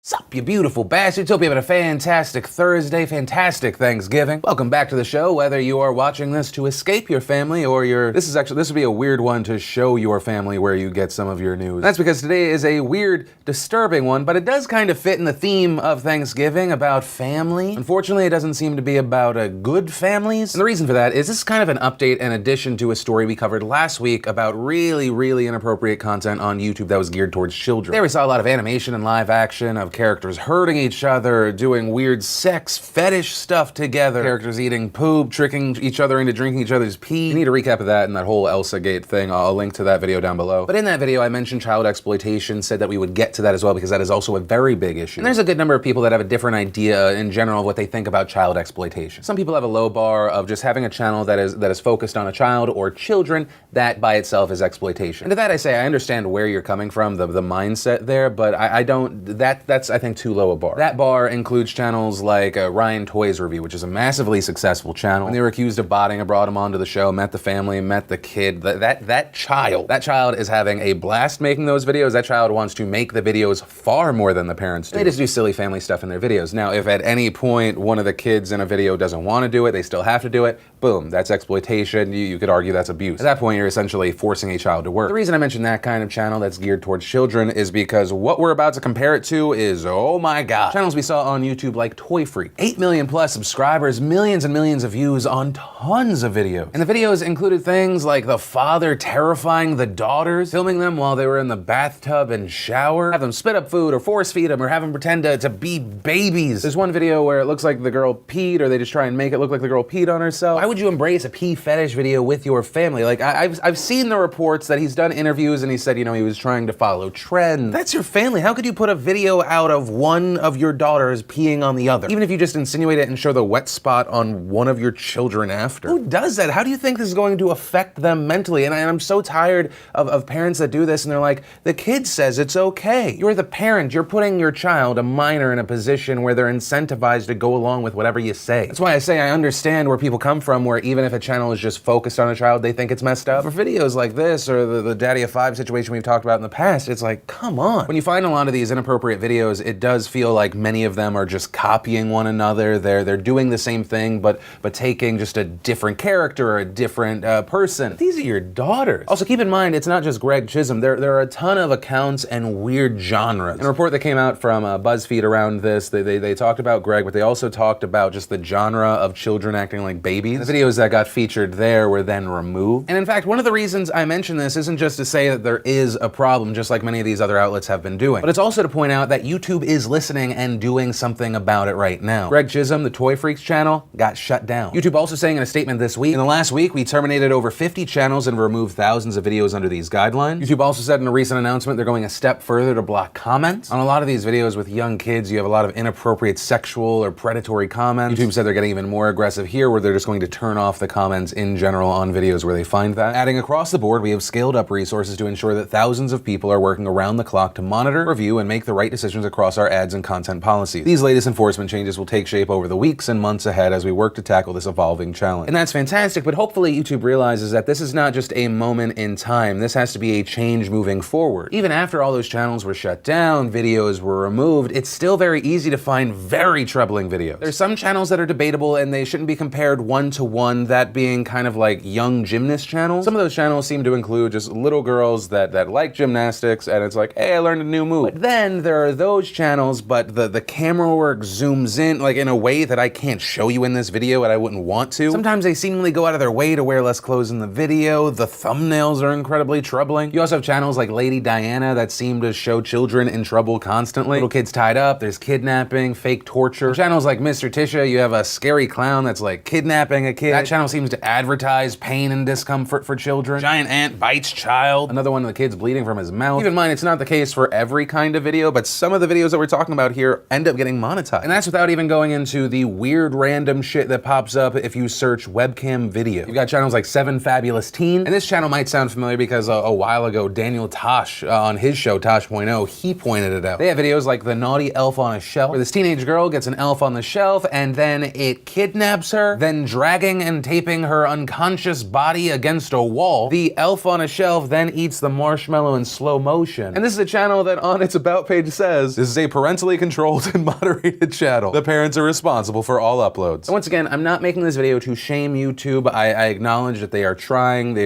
Sup, you beautiful bastards. Hope you're having a fantastic Thursday, fantastic Thanksgiving. Welcome back to the show, whether you are watching this to escape your family or this would be a weird one to show your family where you get some of your news. That's because today is a weird, disturbing one, but it does kind of fit in the theme of Thanksgiving about family. Unfortunately, it doesn't seem to be about good families. And the reason for that is this is kind of an update and addition to a story we covered last week about really, really inappropriate content on YouTube that was geared towards children. There we saw a lot of animation and live action of characters hurting each other, doing weird sex fetish stuff together, characters eating poop, tricking each other into drinking each other's pee. You need a recap of that and that whole Elsa Gate thing. I'll link to that video down below. But in that video, I mentioned child exploitation, said that we would get to that as well because that is also a very big issue. And there's a good number of people that have a different idea in general of what they think about child exploitation. Some people have a low bar of just having a channel that is focused on a child or children. That by itself is exploitation. And to that I say, I understand where you're coming from, the mindset there, but I don't, that's I think too low a bar. That bar includes channels like Ryan Toys Review, which is a massively successful channel. When they were accused of botting, I brought him onto the show, met the family, met the kid. That child is having a blast making those videos. That child wants to make the videos far more than the parents do. They just do silly family stuff in their videos. Now, if at any point one of the kids in a video doesn't want to do it, they still have to do it, boom, that's exploitation. You could argue that's abuse. At that point, you're essentially forcing a child to work. The reason I mention that kind of channel that's geared towards children is because what we're about to compare it to is, oh my God, channels we saw on YouTube like Toy Freak. 8 million plus subscribers, millions and millions of views on tons of videos. And the videos included things like the father terrifying the daughters, filming them while they were in the bathtub and shower, have them spit up food or force feed them or have them pretend to be babies. There's one video where it looks like the girl peed, or they just try and make it look like the girl peed on herself. Why would you embrace a pee fetish video with your family? Like, I've seen the reports that he's done interviews and he said, you know, he was trying to follow trends. That's your family. How could you put a video out of one of your daughters peeing on the other? Even if you just insinuate it and show the wet spot on one of your children after. Who does that? How do you think this is going to affect them mentally? And I'm so tired of parents that do this and they're like, the kid says it's okay. You're the parent. You're putting your child, a minor, in a position where they're incentivized to go along with whatever you say. That's why I say I understand where people come from, where even if a channel is just focused on a child, they think it's messed up. For videos like this or the Daddy of Five situation we've talked about in the past, it's like, come on. When you find a lot of these inappropriate videos, it does feel like many of them are just copying one another. They're doing the same thing, but taking just a different character or a different person. But these are your daughters. Also, keep in mind, it's not just Greg Chisholm. There are a ton of accounts and weird genres. In a report that came out from BuzzFeed around this, they talked about Greg, but they also talked about just the genre of children acting like babies. The videos that got featured there were then removed. And in fact, one of the reasons I mention this isn't just to say that there is a problem, just like many of these other outlets have been doing, but it's also to point out that YouTube is listening and doing something about it right now. Greg Chisholm, the Toy Freaks channel, got shut down. YouTube also saying in a statement this week, in the last week, we terminated over 50 channels and removed thousands of videos under these guidelines. YouTube also said in a recent announcement they're going a step further to block comments. On a lot of these videos with young kids, you have a lot of inappropriate sexual or predatory comments. YouTube said they're getting even more aggressive here, where they're just going to turn off the comments in general on videos where they find that. Adding across the board, we have scaled up resources to ensure that thousands of people are working around the clock to monitor, review, and make the right decisions across our ads and content policies. These latest enforcement changes will take shape over the weeks and months ahead as we work to tackle this evolving challenge. And that's fantastic, but hopefully YouTube realizes that this is not just a moment in time. This has to be a change moving forward. Even after all those channels were shut down, videos were removed, it's still very easy to find very troubling videos. There's some channels that are debatable and they shouldn't be compared one-to-one, that being kind of like young gymnast channels. Some of those channels seem to include just little girls that like gymnastics, and it's like, hey, I learned a new move. But then there are those channels, but the camera work zooms in like in a way that I can't show you in this video and I wouldn't want to. Sometimes they seemingly go out of their way to wear less clothes in the video. The thumbnails are incredibly troubling. You also have channels like Lady Diana that seem to show children in trouble constantly. Little kids tied up, there's kidnapping, fake torture. Channels like Mr. Tisha, you have a scary clown that's like kidnapping a kid. That channel seems to advertise pain and discomfort for children. Giant ant bites child. Another one of the kids bleeding from his mouth. Keep in mind, it's not the case for every kind of video, but some of the videos that we're talking about here end up getting monetized. And that's without even going into the weird random shit that pops up if you search webcam video. You've got channels like 7 Fabulous Teen, and this channel might sound familiar because a while ago, Daniel Tosh on his show, Tosh.o, he pointed it out. They have videos like The Naughty Elf on a Shelf, where this teenage girl gets an elf on the shelf and then it kidnaps her, then drags dragging and taping her unconscious body against a wall. The elf on a shelf then eats the marshmallow in slow motion. And this is a channel that on its about page says, this is a parentally controlled and moderated channel. The parents are responsible for all uploads. And once again, I'm not making this video to shame YouTube. I acknowledge that they are trying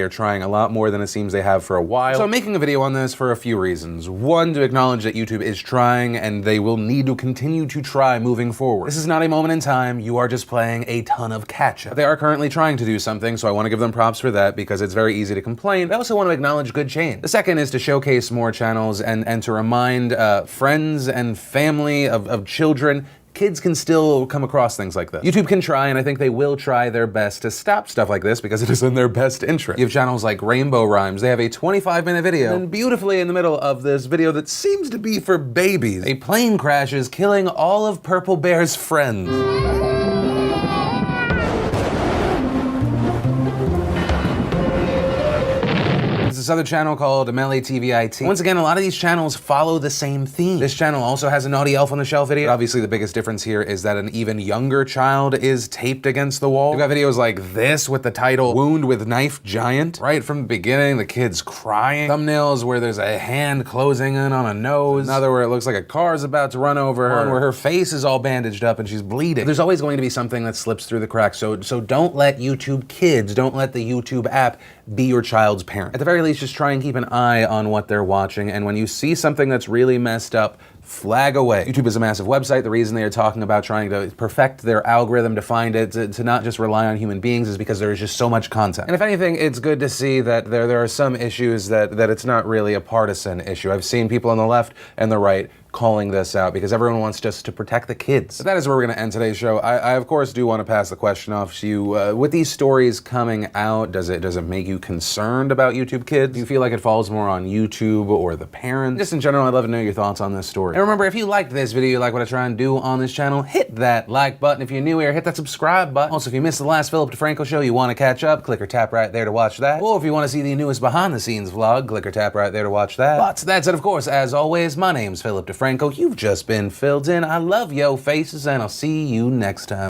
a lot more than it seems they have for a while. So I'm making a video on this for a few reasons. One, to acknowledge that YouTube is trying and they will need to continue to try moving forward. This is not a moment in time. You are just playing a ton of catch up. They are currently trying to do something, so I want to give them props for that because it's very easy to complain. I also want to acknowledge good change. The second is to showcase more channels and to remind friends and family of children, kids can still come across things like this. YouTube can try, and I think they will try their best to stop stuff like this because it is in their best interest. You have channels like Rainbow Rhymes. They have a 25-minute video, and beautifully in the middle of this video that seems to be for babies, a plane crashes, killing all of Purple Bear's friends. This other channel called Melee TVIT. Once again, a lot of these channels follow the same theme. This channel also has a Naughty Elf on the Shelf video. Obviously, the biggest difference here is that an even younger child is taped against the wall. We've got videos like this with the title Wound with Knife Giant. Right from the beginning, the kid's crying. Thumbnails where there's a hand closing in on a nose. Another where it looks like a car's about to run over her. One where her face is all bandaged up and she's bleeding. There's always going to be something that slips through the cracks, so don't let YouTube Kids, don't let the YouTube app be your child's parent. At the very least, just try and keep an eye on what they're watching, and when you see something that's really messed up, flag away. YouTube is a massive website. The reason they are talking about trying to perfect their algorithm to find it, to not just rely on human beings, is because there is just so much content. And if anything, it's good to see that there are some issues that it's not really a partisan issue. I've seen people on the left and the right calling this out because everyone wants just to protect the kids. But that is where we're gonna end today's show. I of course do want to pass the question off to you. With these stories coming out, does it make you concerned about YouTube Kids? Do you feel like it falls more on YouTube or the parents? Just in general, I'd love to know your thoughts on this story. And remember, if you liked this video, you like what I try and do on this channel, hit that like button. If you're new here, hit that subscribe button. Also, if you missed the last Philip DeFranco show, you want to catch up, click or tap right there to watch that. Or if you want to see the newest behind the scenes vlog, click or tap right there to watch that. But that said, of course, as always, my name's Philip DeFranco. You've just been filled in. I love yo faces, and I'll see you next time.